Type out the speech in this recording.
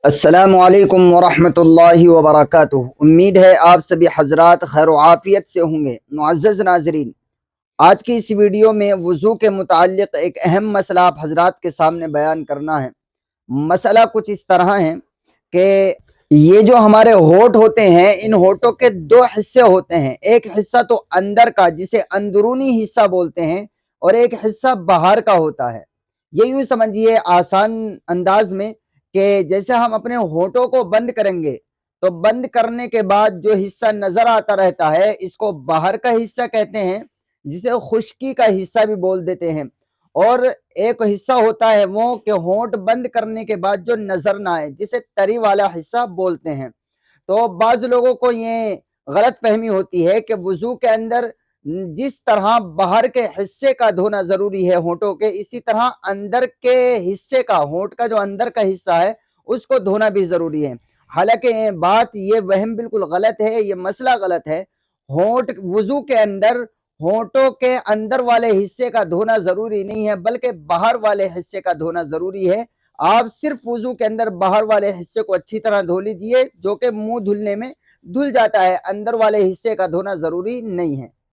السلام علیکم ورحمۃ اللہ وبرکاتہ۔ امید ہے آپ سبھی حضرات خیر و عافیت سے ہوں گے۔ معزز ناظرین، آج کی اس ویڈیو میں وضو کے متعلق ایک اہم مسئلہ آپ حضرات کے سامنے بیان کرنا ہے۔ مسئلہ کچھ اس طرح ہے کہ یہ جو ہمارے ہونٹ ہوتے ہیں، ان ہونٹوں کے دو حصے ہوتے ہیں۔ ایک حصہ تو اندر کا جسے اندرونی حصہ بولتے ہیں، اور ایک حصہ باہر کا ہوتا ہے۔ یہ یوں سمجھیے آسان انداز میں کہ جیسے ہم اپنے ہونٹوں کو بند کریں گے تو بند کرنے کے بعد جو حصہ نظر آتا رہتا ہے اس کو باہر کا حصہ کہتے ہیں، جسے خشکی کا حصہ بھی بول دیتے ہیں۔ اور ایک حصہ ہوتا ہے وہ کہ ہونٹ بند کرنے کے بعد جو نظر نہ آئے، جسے تری والا حصہ بولتے ہیں۔ تو بعض لوگوں کو یہ غلط فہمی ہوتی ہے کہ وضو کے اندر جس طرح باہر کے حصے کا دھونا ضروری ہے ہونٹوں کے، اسی طرح اندر کے حصے کا، ہونٹ کا جو اندر کا حصہ ہے اس کو دھونا بھی ضروری ہے۔ حالانکہ یہ وہم بالکل غلط ہے، یہ مسئلہ غلط ہے۔ ہونٹ وضو کے اندر ہونٹوں کے اندر والے حصے کا دھونا ضروری نہیں ہے، بلکہ باہر والے حصے کا دھونا ضروری ہے۔ آپ صرف وضو کے اندر باہر والے حصے کو اچھی طرح دھو لیجئے، جو کہ منہ دھلنے میں دھل جاتا ہے، اندر والے حصے کا دھونا ضروری نہیں ہے۔